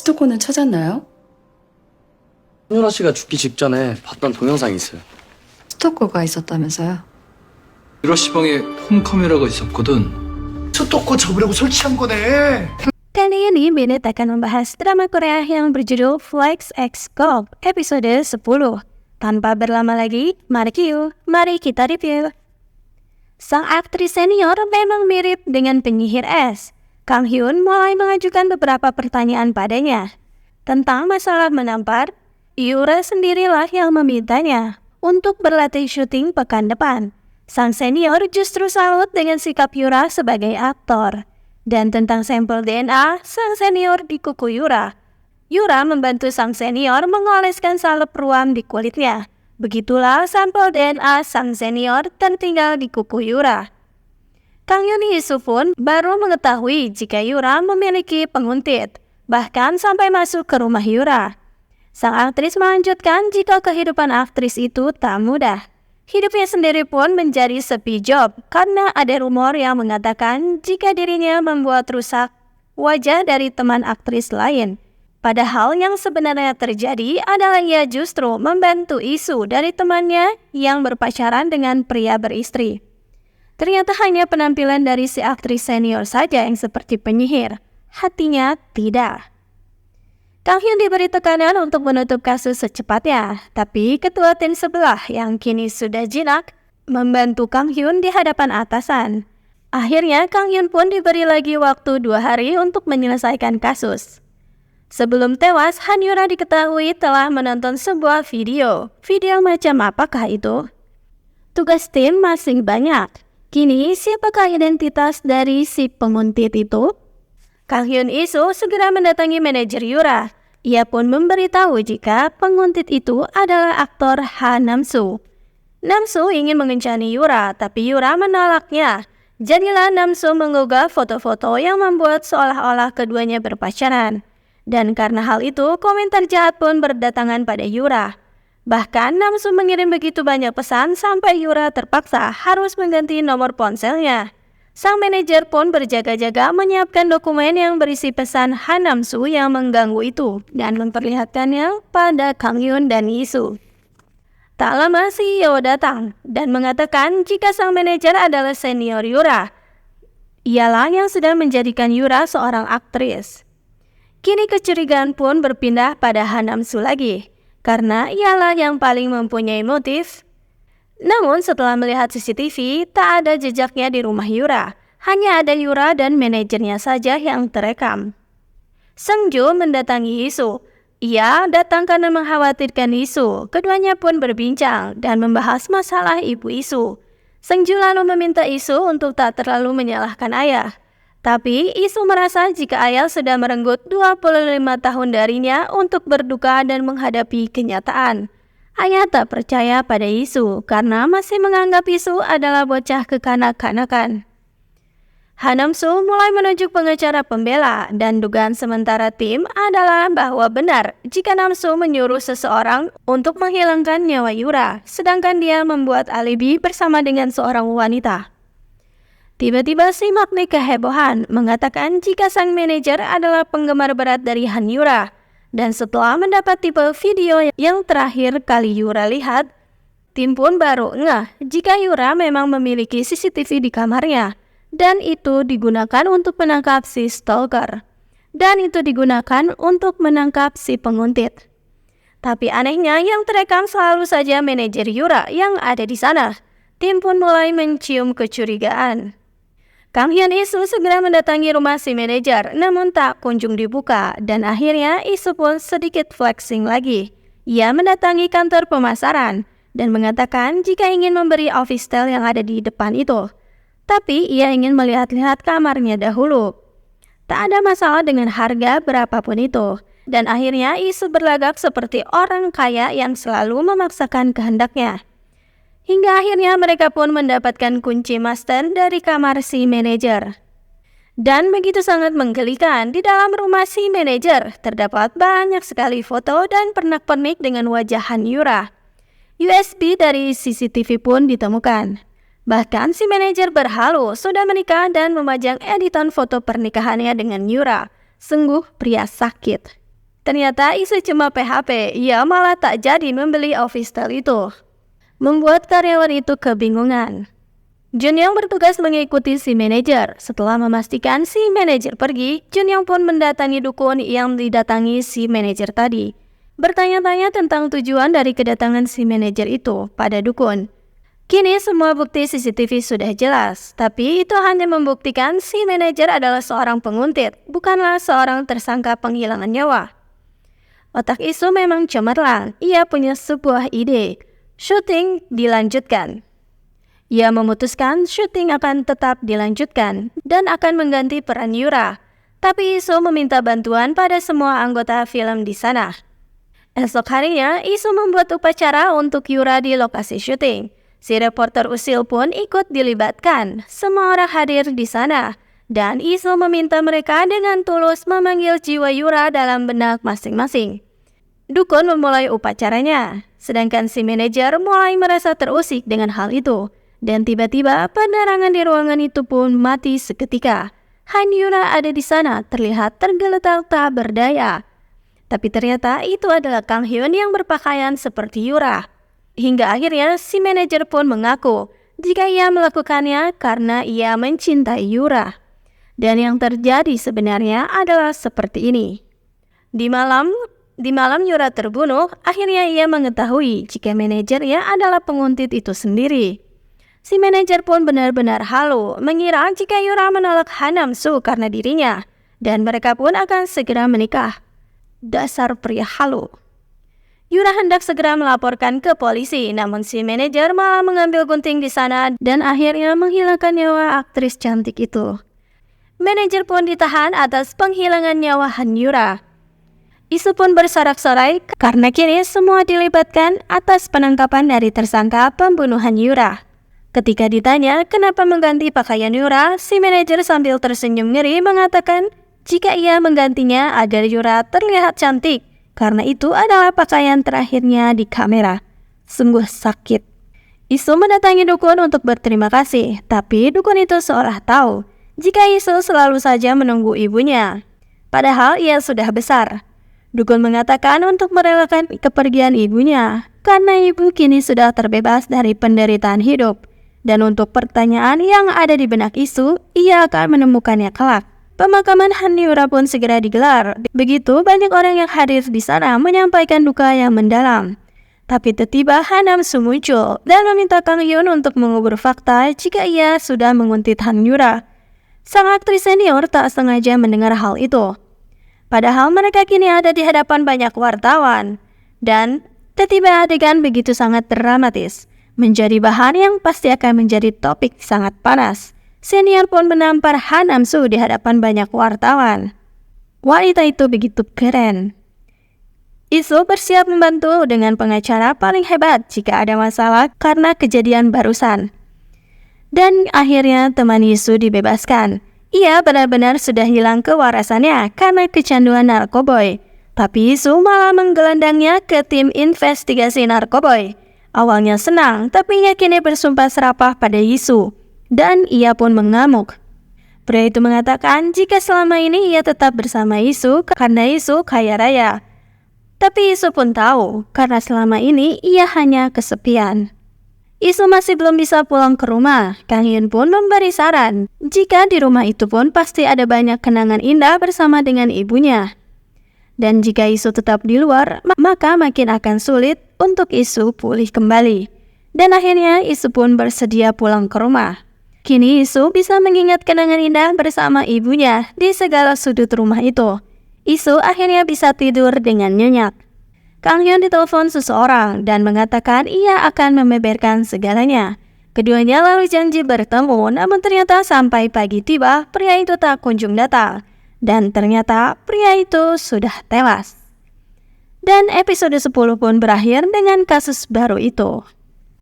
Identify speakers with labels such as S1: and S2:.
S1: 스토커는 찾았나요?
S2: 한유라 씨가 죽기 직전에 봤던 동영상이 있어요.
S1: 스토커가 있었다면서요?
S3: 유라 씨 방에 홈카메라가 있었거든.
S4: 스토커 잡으려고 설치한 거네.
S5: Kali ini Bennett akan membahas drama Korea yang berjudul Flex X Cop episode 10. Tanpa berlama lagi, mari kita review. Sang aktris senior memang mirip dengan penyihir es. Kang Hyun mulai mengajukan beberapa pertanyaan padanya. Tentang masalah menampar, Yura sendirilah yang memintanya untuk berlatih syuting pekan depan. Sang senior justru salut dengan sikap Yura sebagai aktor. Dan tentang sampel DNA, sang senior di kuku Yura. Yura membantu sang senior mengoleskan salep ruam di kulitnya. Begitulah sampel DNA sang senior tertinggal di kuku Yura. Kang Yoon Hee pun baru mengetahui jika Yura memiliki penguntit, bahkan sampai masuk ke rumah Yura. Sang aktris melanjutkan jika kehidupan aktris itu tak mudah. Hidupnya sendiri pun menjadi sepi job karena ada rumor yang mengatakan jika dirinya membuat rusak wajah dari teman aktris lain. Padahal yang sebenarnya terjadi adalah ia justru membantu isu dari temannya yang berpacaran dengan pria beristri. Ternyata hanya penampilan dari si aktris senior saja yang seperti penyihir. Hatinya tidak. Kang Hyun diberi tekanan untuk menutup kasus secepatnya, tapi ketua tim sebelah yang kini sudah jinak membantu Kang Hyun di hadapan atasan. Akhirnya Kang Hyun pun diberi lagi waktu 2 hari untuk menyelesaikan kasus. Sebelum tewas, Han Yura diketahui telah menonton sebuah video. Video macam apakah itu? Tugas tim masih banyak. Kini siapakah identitas dari si penguntit itu? Kang Hyun Isu segera mendatangi manajer Yura. Ia pun memberitahu jika penguntit itu adalah aktor Ha Nam-soo. Nam-soo ingin mengencani Yura, tapi Yura menolaknya. Jadilah Nam-soo menggugah foto-foto yang membuat seolah-olah keduanya berpacaran. Dan karena hal itu, komentar jahat pun berdatangan pada Yura. Bahkan Nam-soo mengirim begitu banyak pesan sampai Yura terpaksa harus mengganti nomor ponselnya. Sang manajer pun berjaga-jaga menyiapkan dokumen yang berisi pesan Han Nam-soo yang mengganggu itu dan memperlihatkannya pada Kang Hyun dan Isu. Tak lama CEO datang dan mengatakan jika sang manajer adalah senior Yura. Ialah yang sedang menjadikan Yura seorang aktris. Kini kecurigaan pun berpindah pada Han Nam-soo lagi, karena ialah yang paling mempunyai motif. Namun setelah melihat CCTV, tak ada jejaknya di rumah Yura. Hanya ada Yura dan manajernya saja yang terekam. Seung-jo mendatangi Isu. Ia datang karena mengkhawatirkan Isu. Keduanya pun berbincang dan membahas masalah ibu Isu. Seung-jo lalu meminta Isu untuk tak terlalu menyalahkan ayah. Tapi Isu merasa jika ayah sudah merenggut 25 tahun darinya untuk berduka dan menghadapi kenyataan. Ayah tak percaya pada Isu karena masih menganggap Isu adalah bocah kekanak-kanakan. Han Nam-soo mulai menunjuk pengacara pembela dan dugaan sementara tim adalah bahwa benar jika Nam-soo menyuruh seseorang untuk menghilangkan nyawa Yura, sedangkan dia membuat alibi bersama dengan seorang wanita. Tiba-tiba simak nih kehebohan mengatakan jika sang manajer adalah penggemar berat dari Han Yura. Dan setelah mendapat tipe video yang terakhir kali Yura lihat, tim pun baru ngeh jika Yura memang memiliki CCTV di kamarnya. Dan itu digunakan untuk menangkap si stalker. Dan itu digunakan untuk menangkap si penguntit. Tapi anehnya yang terekam selalu saja manajer Yura yang ada di sana. Tim pun mulai mencium kecurigaan. Kang Hyun Isu segera mendatangi rumah si manajer, namun tak kunjung dibuka, dan akhirnya Isu pun sedikit flexing lagi. Ia mendatangi kantor pemasaran, dan mengatakan jika ingin memberi office tile yang ada di depan itu. Tapi ia ingin melihat-lihat kamarnya dahulu. Tak ada masalah dengan harga berapapun itu, dan akhirnya Isu berlagak seperti orang kaya yang selalu memaksakan kehendaknya. Hingga akhirnya mereka pun mendapatkan kunci master dari kamar si manajer. Dan begitu sangat menggelikan, di dalam rumah si manajer terdapat banyak sekali foto dan pernak-pernik dengan wajah Han Yura. USB dari CCTV pun ditemukan. Bahkan si manajer berhalu sudah menikah dan memajang editan foto pernikahannya dengan Yura. Sungguh pria sakit. Ternyata Isu cuma PHP, ia malah tak jadi membeli office style itu. Membuat karyawan itu kebingungan. Junyoung bertugas mengikuti si manajer. Setelah memastikan si manajer pergi, Junyoung pun mendatangi dukun yang didatangi si manajer tadi. Bertanya-tanya tentang tujuan dari kedatangan si manajer itu pada dukun. Kini semua bukti CCTV sudah jelas, tapi itu hanya membuktikan si manajer adalah seorang penguntit, bukanlah seorang tersangka penghilangan nyawa. Otak Isu memang cemerlang, ia punya sebuah ide. Syuting dilanjutkan. Ia memutuskan syuting akan tetap dilanjutkan dan akan mengganti peran Yura. Tapi Isu meminta bantuan pada semua anggota film di sana. Esok harinya, Isu membuat upacara untuk Yura di lokasi syuting. Si reporter usil pun ikut dilibatkan. Semua orang hadir di sana. Dan Isu meminta mereka dengan tulus memanggil jiwa Yura dalam benak masing-masing. Dukun memulai upacaranya, sedangkan si manajer mulai merasa terusik dengan hal itu. Dan tiba-tiba penerangan di ruangan itu pun mati seketika. Han Yura ada di sana terlihat tergeletak tak berdaya. Tapi ternyata itu adalah Kang Hyun yang berpakaian seperti Yura. Hingga akhirnya si manajer pun mengaku jika ia melakukannya karena ia mencintai Yura. Dan yang terjadi sebenarnya adalah seperti ini. Di malam Yura terbunuh, akhirnya ia mengetahui jika manajernya adalah penguntit itu sendiri. Si manajer pun benar-benar halu, mengira jika Yura menolak Han Nam-soo karena dirinya, dan mereka pun akan segera menikah. Dasar pria halu. Yura hendak segera melaporkan ke polisi, namun si manajer malah mengambil gunting di sana dan akhirnya menghilangkan nyawa aktris cantik itu. Manajer pun ditahan atas penghilangan nyawa Han Yura. Isu pun bersorak-sorai karena kini semua dilibatkan atas penangkapan dari tersangka pembunuhan Yura. Ketika ditanya kenapa mengganti pakaian Yura, si manajer sambil tersenyum ngeri mengatakan jika ia menggantinya agar Yura terlihat cantik, karena itu adalah pakaian terakhirnya di kamera. Sungguh sakit. Isu mendatangi dukun untuk berterima kasih, tapi dukun itu seolah tahu jika Isu selalu saja menunggu ibunya. Padahal ia sudah besar. Dukun mengatakan untuk merelakan kepergian ibunya, karena ibu kini sudah terbebas dari penderitaan hidup. Dan untuk pertanyaan yang ada di benak Isu, ia akan menemukannya kelak. Pemakaman Han Yura pun segera digelar. Begitu banyak orang yang hadir di sana menyampaikan duka yang mendalam. Tapi tiba-tiba Han Nam-soo muncul dan meminta Kang Hyun untuk mengubur fakta jika ia sudah menguntit Han Yura. Sang aktris senior tak sengaja mendengar hal itu. Padahal mereka kini ada di hadapan banyak wartawan. Dan tiba-tiba adegan begitu sangat dramatis. Menjadi bahan yang pasti akan menjadi topik sangat panas. Senior pun menampar Han Nam-soo di hadapan banyak wartawan. Wanita itu begitu keren. Isu bersiap membantu dengan pengacara paling hebat jika ada masalah karena kejadian barusan. Dan akhirnya teman Isu dibebaskan. Ia benar-benar sudah hilang kewarasannya karena kecanduan narkoboy. Tapi Isu malah menggelandangnya ke tim investigasi narkoboy. Awalnya senang, tapi ia kini bersumpah serapah pada Isu. Dan ia pun mengamuk. Pria itu mengatakan jika selama ini ia tetap bersama Isu karena Isu kaya raya. Tapi Isu pun tahu karena selama ini ia hanya kesepian. Isu masih belum bisa pulang ke rumah. Kang Hyun pun memberi saran jika di rumah itu pun pasti ada banyak kenangan indah bersama dengan ibunya. Dan jika Isu tetap di luar, maka makin akan sulit untuk Isu pulih kembali. Dan akhirnya Isu pun bersedia pulang ke rumah. Kini Isu bisa mengingat kenangan indah bersama ibunya di segala sudut rumah itu. Isu akhirnya bisa tidur dengan nyenyak. Kang Hyun ditelepon seseorang dan mengatakan ia akan membeberkan segalanya. Keduanya lalu janji bertemu, namun ternyata sampai pagi tiba, pria itu tak kunjung datang. Dan ternyata pria itu sudah tewas. Dan episode 10 pun berakhir dengan kasus baru itu.